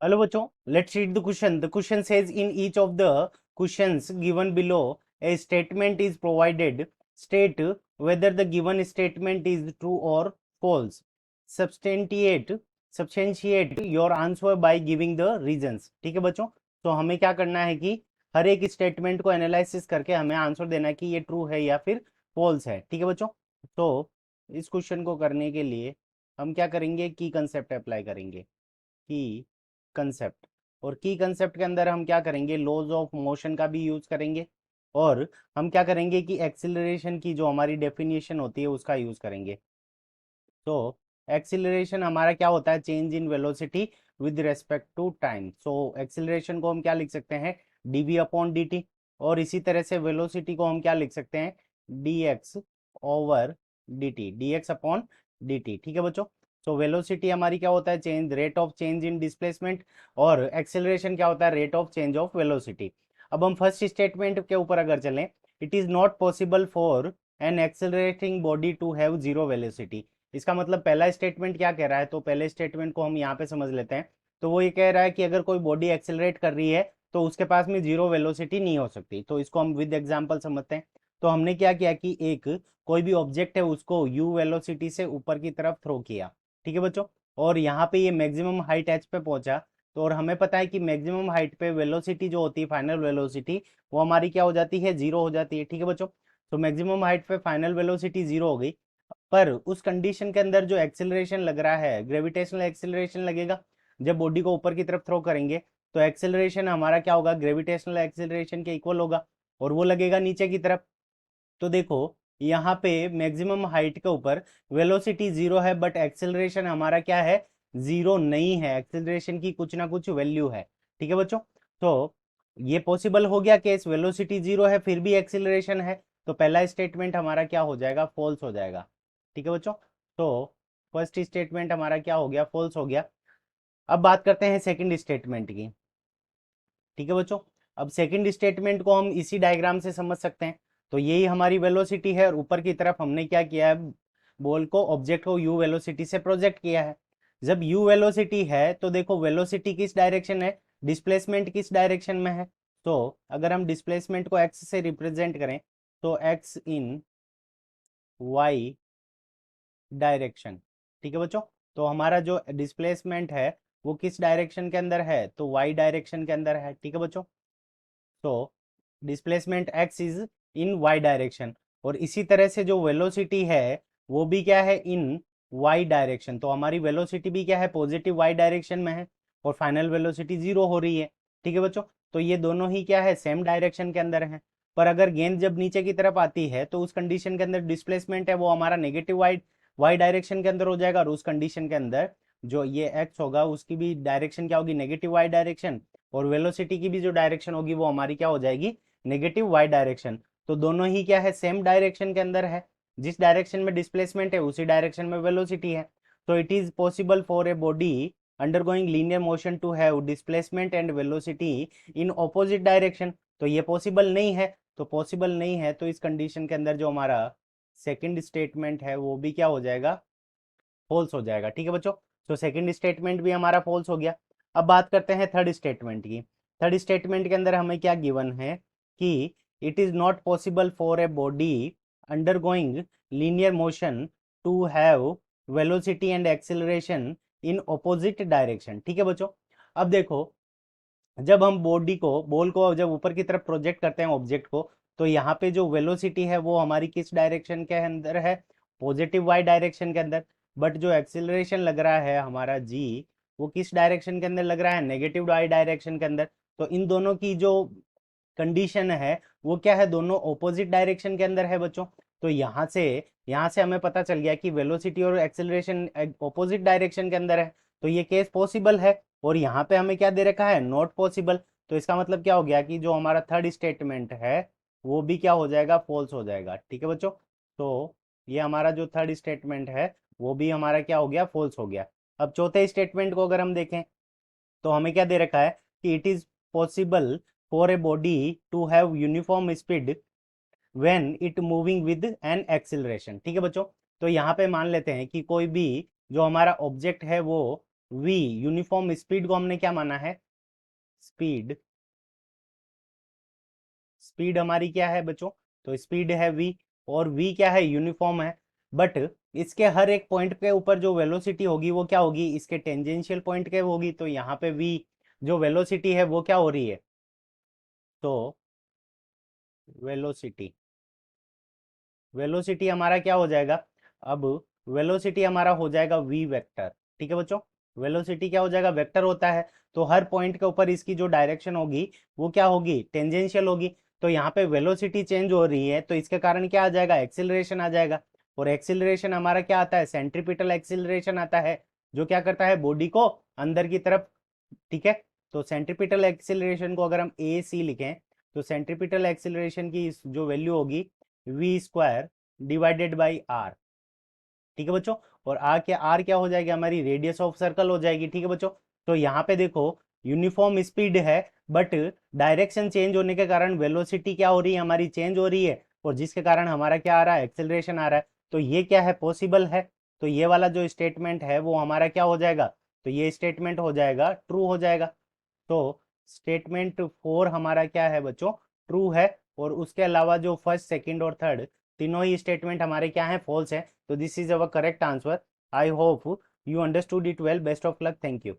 Hello बच्चों, let's read the question. The question says in each of the questions given below, a statement is provided. State whether the given statement is true or false. Substantiate substantiate your answer by giving the reasons. ठीक है बच्चों, तो हमें क्या करना है कि हर एक स्टेटमेंट को एनालिसिस करके हमें आंसर देना है कि ये ट्रू है या फिर फॉल्स है। ठीक है बच्चों, तो इस क्वेश्चन को करने के लिए हम क्या करेंगे, की कंसेप्ट अप्लाई करेंगे। की कंसेप्ट, और की कंसेप्ट के अंदर हम क्या करेंगे, लॉज ऑफ मोशन का भी यूज करेंगे, और हम क्या करेंगे कि एक्सिलरेशन की जो हमारी डेफिनेशन होती है उसका यूज करेंगे। तो एक्सिलरेशन हमारा क्या होता है, change in velocity with respect to time. So acceleration को हम क्या लिख सकते हैं, डीवी अपॉन डी टी, और इसी तरह से वेलोसिटी को हम क्या लिख सकते हैं, D X over D T, D X upon D T. ठीक है बच्चों, सो वेलोसिटी हमारी क्या होता है, change, rate of change in displacement, और एक्सेलरेशन क्या होता है, rate of change of velocity. अब हम फर्स्ट स्टेटमेंट के ऊपर अगर चलें, it is not possible for an accelerating body to have zero velocity. इसका मतलब पहला स्टेटमेंट क्या कह रहा है, तो पहले स्टेटमेंट को हम यहाँ पे समझ लेते हैं। तो वो ये कह रहा है कि अगर कोई बॉडी एक्सेलरेट कर रही है तो उसके पास में जीरो वेलोसिटी नहीं हो सकती। तो इसको हम विद एग्जांपल समझते हैं। तो हमने क्या किया कि एक कोई भी ऑब्जेक्ट है उसको यू वेलोसिटी से ऊपर की तरफ थ्रो किया। ठीक है बच्चों, और यहाँ पे ये मैक्सिमम हाइट एच पे पहुंचा। तो और हमें पता है कि मैक्सिमम हाइट पे वेलोसिटी जो होती है, फाइनल वेलोसिटी, वो हमारी क्या हो जाती है, जीरो हो जाती है। ठीक है बच्चों, तो मैक्सिमम हाइट पे फाइनल वेलोसिटी जीरो हो गई। पर उस कंडीशन के अंदर जो एक्सेलरेशन लग रहा है, ग्रेविटेशनल एक्सेलरेशन लगेगा। जब बॉडी को ऊपर की तरफ थ्रो करेंगे तो एक्सेलरेशन हमारा क्या होगा, ग्रेविटेशनल एक्सेलरेशन के इक्वल होगा, और वो लगेगा नीचे की तरफ। तो देखो यहाँ पे मैक्सिमम हाइट के ऊपर वेलोसिटी जीरो है, बट एक्सेलरेशन हमारा क्या है, जीरो नहीं है। एक्सेलरेशन की कुछ ना कुछ वैल्यू है। ठीक है बच्चों, तो ये पॉसिबल हो गया केस, वेलोसिटी जीरो है फिर भी एक्सेलरेशन है। तो पहला स्टेटमेंट हमारा क्या हो जाएगा, फॉल्स हो जाएगा। ठीक है बच्चों, तो फर्स्ट स्टेटमेंट हमारा क्या हो गया, फॉल्स हो गया। अब बात करते हैं सेकंड स्टेटमेंट की। ठीक है बच्चों, अब सेकंड स्टेटमेंट को हम इसी डायग्राम से समझ सकते हैं। तो यही हमारी वेलोसिटी है, और ऊपर की तरफ हमने क्या किया है, बॉल को, ऑब्जेक्ट को यू वेलोसिटी से प्रोजेक्ट किया है। जब यू वेलोसिटी है तो देखो वेलोसिटी किस डायरेक्शन है, डिस्प्लेसमेंट किस डायरेक्शन में है। तो अगर हम डिस्प्लेसमेंट को एक्स से रिप्रेजेंट करें तो एक्स इन वाई डायरेक्शन। ठीक है बच्चों, तो हमारा जो डिस्प्लेसमेंट है वो किस डायरेक्शन के अंदर है, तो वाई डायरेक्शन के अंदर है। ठीक है बच्चों, तो displacement X is in Y direction, और इसी तरह से जो वेलोसिटी है वो भी क्या है, इन वाई डायरेक्शन। तो हमारी वेलोसिटी भी क्या है, पॉजिटिव वाई डायरेक्शन में है, और फाइनल वेलोसिटी जीरो हो रही है। ठीक है बच्चों, तो ये दोनों ही क्या है, सेम डायरेक्शन के अंदर है। पर अगर गेंद जब नीचे की तरफ आती है तो उस कंडीशन के अंदर डिस्प्लेसमेंट है वो हमारा नेगेटिव वाई वाई डायरेक्शन के अंदर हो जाएगा, और उस कंडीशन के अंदर जो ये एक्स होगा उसकी भी डायरेक्शन क्या होगी, नेगेटिव वाई डायरेक्शन, और वेलोसिटी की भी जो डायरेक्शन होगी वो हमारी क्या हो जाएगी, नेगेटिव वाई डायरेक्शन। तो दोनों ही क्या है, सेम डायरेक्शन के अंदर है। जिस डायरेक्शन में डिस्प्लेसमेंट है उसी डायरेक्शन में वेलोसिटी है। तो it is possible for a body undergoing linear motion to have displacement and velocity in opposite direction. तो ये पॉसिबल नहीं है, तो पॉसिबल नहीं है तो इस कंडीशन के अंदर जो हमारा सेकंड स्टेटमेंट है वो भी क्या हो जाएगा, फॉल्स हो जाएगा। ठीक है बच्चों, तो सेकंड स्टेटमेंट भी हमारा फॉल्स हो गया। अब बात करते हैं थर्ड स्टेटमेंट की। थर्ड स्टेटमेंट के अंदर हमें क्या गिवन है कि it is not possible for a body undergoing linear motion to have velocity and acceleration in opposite direction. ठीक है बच्चों, अब देखो जब हम बॉडी को, बॉल को जब ऊपर की तरफ प्रोजेक्ट करते हैं ऑब्जेक्ट को, तो यहाँ पे जो वेलोसिटी है वो हमारी किस डायरेक्शन के अंदर है, पॉजिटिव वाई डायरेक्शन के अंदर। बट जो एक्सेलरेशन लग रहा है हमारा जी, वो किस डायरेक्शन के अंदर लग रहा है, नेगेटिव वाई डायरेक्शन के अंदर। तो इन दोनों की जो कंडीशन है वो क्या है, दोनों ऑपोजिट डायरेक्शन के अंदर है बच्चों। तो यहाँ से हमें पता चल गया कि वेलोसिटी और एक्सेलरेशन ऑपोजिट डायरेक्शन के अंदर है। तो ये केस पॉसिबल है, और यहाँ पे हमें क्या दे रखा है, नॉट पॉसिबल। तो इसका मतलब क्या हो गया कि जो हमारा थर्ड स्टेटमेंट है वो भी क्या हो जाएगा, फॉल्स हो जाएगा। ठीक है बच्चों, तो ये हमारा जो थर्ड स्टेटमेंट है वो भी हमारा क्या हो गया, फॉल्स हो गया। अब चौथे स्टेटमेंट को अगर हम देखें तो हमें क्या दे रखा है कि it is possible for a body to have uniform speed when it moving with an acceleration. ठीक है बच्चों, तो यहाँ पे मान लेते हैं कि कोई भी जो हमारा ऑब्जेक्ट है वो v, यूनिफॉर्म स्पीड को हमने क्या माना है, स्पीड, स्पीड हमारी क्या है बच्चों, तो स्पीड है v, और v क्या है, यूनिफॉर्म है, बट इसके हर एक पॉइंट के ऊपर जो वेलोसिटी होगी वो क्या होगी, इसके टेंजेंशियल पॉइंट के होगी, तो यहाँ पे v जो वेलोसिटी है वो क्या हो रही है, तो वेलोसिटी, वेलोसिटी हमारा क्या हो जाएगा, अब वेलोसिटी हमारा हो जाएगा v वेक्टर, ठीक है बच्चों, वेलोसिटी क्या हो जाएगा, वेक्टर होता है, तो हर पॉइंट के ऊपर इसकी जो डायरेक्शन होगी वो क्या होगी, टेंजेंशियल होगी, तो यहाँ पे वेलोसिटी चेंज हो रही है तो इसके कारण क्या आ जाएगा, एक्सिलरेशन आ जाएगा, और एक्सिलरेशन हमारा क्या आता है, सेंट्रीपिटल एक्सिलरेशन आता है, जो क्या करता है, बॉडी को अंदर की तरफ, ठीक है, तो सेंट्रीपिटल एक्सिलरेशन को अगर हम ए सी लिखें, तो सेंट्रीपिटल एक्सिलरेशन की जो वैल्यू होगी V square divided by R, ठीक है बच्चों, और आर क्या हो जाएगी, हमारी रेडियस ऑफ सर्कल हो जाएगी, ठीक है बच्चों, तो यहाँ पे देखो यूनिफॉर्म स्पीड है, बट डायरेक्शन चेंज होने के कारण वेलोसिटी क्या हो रही है, हमारी चेंज हो रही है, और जिसके कारण हमारा क्या आ रहा है, एक्सेलरेशन आ रहा है, तो ये क्या है, पॉसिबल है, तो ये वाला जो स्टेटमेंट है वो हमारा क्या हो जाएगा, तो ये स्टेटमेंट हो जाएगा ट्रू हो जाएगा, तो स्टेटमेंट 4 हमारा क्या है बच्चों, ट्रू है, और उसके अलावा जो फर्स्ट सेकंड और थर्ड तीनों ही स्टेटमेंट हमारे क्या है, फॉल्स है, तो this is our correct answer. I hope you understood it well, best of luck, thank you.